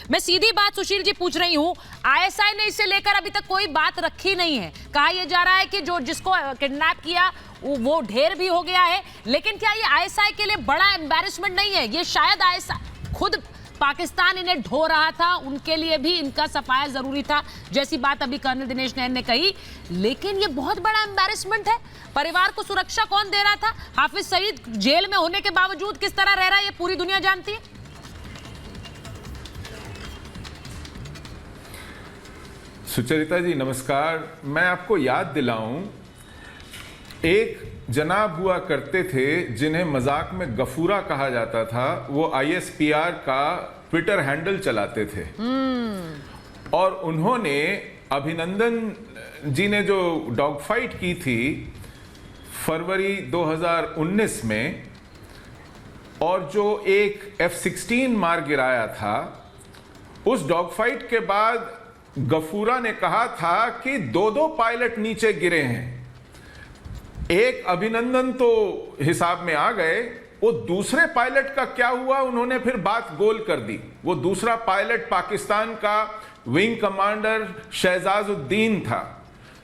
मैं सीधी बात सुशील जी पूछ रही हूँ, आईएसआई ने इसे लेकर अभी तक कोई बात रखी नहीं है। कहा यह जा रहा है कि जो जिसको किडनैप किया वो ढेर भी हो गया है, लेकिन क्या ये आईएसआई के लिए बड़ा एम्बैरेसमेंट नहीं है? ये शायद आईएसआई खुद पाकिस्तान इन्हें ढो रहा था, उनके लिए भी इनका सफाया जरूरी था, जैसी बात अभी कर्नल दिनेश नैन ने कही। लेकिन ये बहुत बड़ा एम्बैरेसमेंट है। परिवार को सुरक्षा कौन दे रहा था? हाफिज सईद जेल में होने के बावजूद किस तरह रह रहा है, ये पूरी दुनिया जानती है। सुचरिता जी नमस्कार। मैं आपको याद दिलाऊं, एक जनाब हुआ करते थे जिन्हें मजाक में गफूरा कहा जाता था। वो आईएसपीआर का ट्विटर हैंडल चलाते थे और उन्होंने अभिनंदन जी ने जो डॉग फाइट की थी फरवरी 2019 में, और जो एक F-16 मार गिराया था, उस डॉग फाइट के बाद गफूरा ने कहा था कि दो पायलट नीचे गिरे हैं। एक अभिनंदन तो हिसाब में आ गए, वो दूसरे पायलट का क्या हुआ, उन्होंने फिर बात गोल कर दी। वो दूसरा पायलट पाकिस्तान का विंग कमांडर शहजाजुद्दीन था,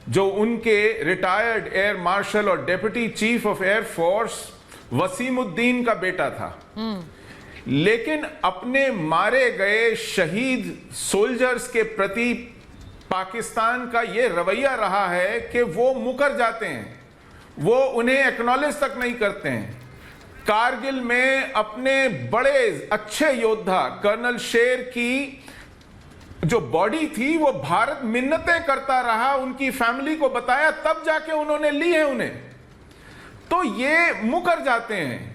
जो उनके रिटायर्ड एयर मार्शल और deputy chief of air force Wasimuddin का बेटा था। लेकिन अपने मारे गए शहीद सोल्जर्स के प्रति पाकिस्तान का यह रवैया रहा है कि वो मुकर जाते हैं, वो उन्हें एक्नॉलेज तक नहीं करते हैं। कारगिल में अपने बड़े अच्छे योद्धा कर्नल शेर की जो बॉडी थी वो भारत मिन्नतें करता रहा, उनकी फैमिली को बताया, तब जाके उन्होंने ली है उन्हें। तो ये मुकर जाते हैं,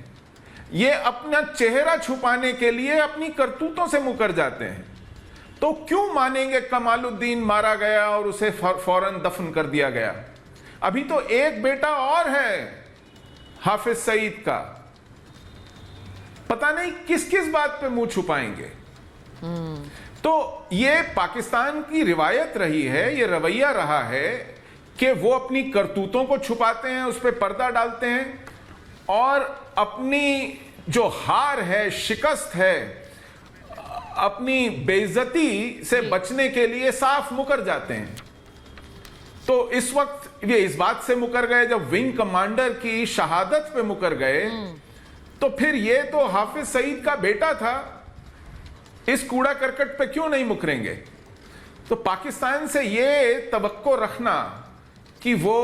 ये अपना चेहरा छुपाने के लिए अपनी करतूतों से मुकर जाते हैं। तो क्यों मानेंगे कमालुद्दीन मारा गया और उसे फौरन दफन कर दिया गया? अभी तो एक बेटा और है हाफिज सईद का, पता नहीं किस किस बात पे मुंह छुपाएंगे। तो ये पाकिस्तान की रिवायत रही है, ये रवैया रहा है कि वो अपनी करतूतों को छुपाते हैं, उस पर पर्दा डालते हैं, और अपनी जो हार है, शिकस्त है, अपनी बेइज्जती से बचने के लिए साफ मुकर जाते हैं। तो इस वक्त ये इस बात से मुकर गए, जब विंग कमांडर की शहादत पे मुकर गए, तो फिर ये तो हाफिज सईद का बेटा था, इस कूड़ा करकट पे क्यों नहीं मुकरेंगे? तो पाकिस्तान से ये तवक्को रखना कि वो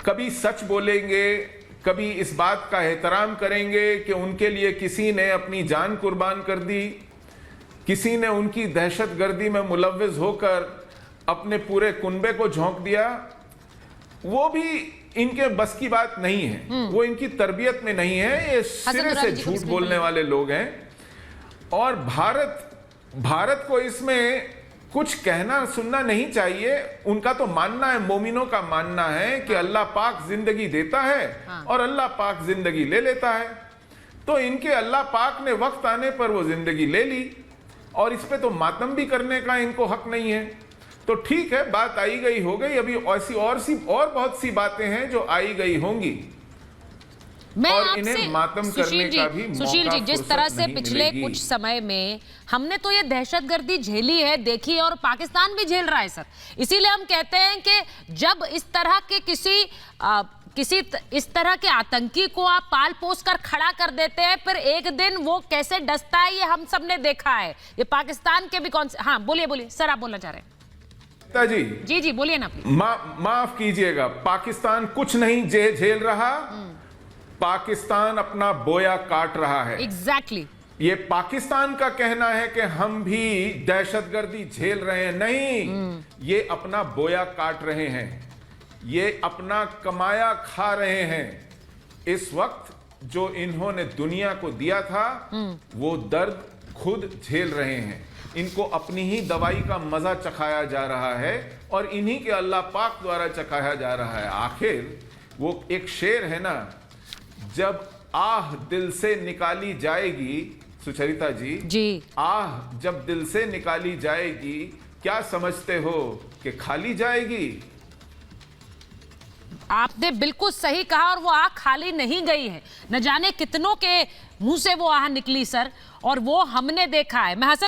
कभी सच बोलेंगे, कभी इस बात का एहतराम करेंगे कि उनके लिए किसी ने अपनी जान कुर्बान कर दी, किसी ने उनकी दहशतगर्दी में मुलव्विस होकर अपने पूरे कुनबे को झोंक दिया, वो भी इनके बस की बात नहीं है, वो इनकी तरबियत में नहीं है। ये सिरे से झूठ बोलने वाले लोग हैं, और भारत को इसमें कुछ कहना सुनना नहीं चाहिए। उनका तो मानना है, मोमिनों का मानना है कि अल्लाह पाक जिंदगी देता है और अल्लाह पाक जिंदगी ले लेता है। तो इनके अल्लाह पाक ने वक्त आने पर वो जिंदगी ले ली, और इस पे तो मातम भी करने का इनको हक नहीं है। तो ठीक है, बात आई गई हो गई। अभी ऐसी और बहुत सी बातें हैं जो आई गई होंगी, और इन्हें मातम करने का भी मौका, सुशील जी, जिस तरह से पिछले कुछ समय में हमने तो ये दहशतगर्दी झेली है, देखी है, और पाकिस्तान भी झेल रहा है सर। इसीलिए हम कहते हैं कि जब इस तरह के किसी इस तरह के आतंकी को आप पाल पोस कर खड़ा कर देते हैं, फिर एक दिन वो कैसे डसता है, ये हम सब ने देखा है। ये पाकिस्तान के भी हाँ बोलिए सर, आप बोलना चाह रहे हैं? जी बोलिए ना। माफ कीजिएगा, पाकिस्तान कुछ नहीं झेल रहा, पाकिस्तान अपना बोया काट रहा है। एग्जैक्टली। ये पाकिस्तान का कहना है कि हम भी दहशतगर्दी झेल रहे हैं, नहीं, ये अपना बोया काट रहे हैं, ये अपना कमाया खा रहे हैं। इस वक्त जो इन्होंने दुनिया को दिया था, वो दर्द खुद झेल रहे हैं। इनको अपनी ही दवाई का मजा चखाया जा रहा है, और इन्हीं के अल्लाह पाक द्वारा चखाया जा रहा है। आखिर वो एक शेर है ना, जब आह दिल से निकाली जाएगी, सुचरिता जी, आह जब दिल से निकाली जाएगी, क्या समझते हो कि खाली जाएगी? आपने बिल्कुल सही कहा, और वो आग खाली नहीं गई है। न जाने कितनों के मुंह से वो आह निकली सर, और वो हमने देखा है। मैं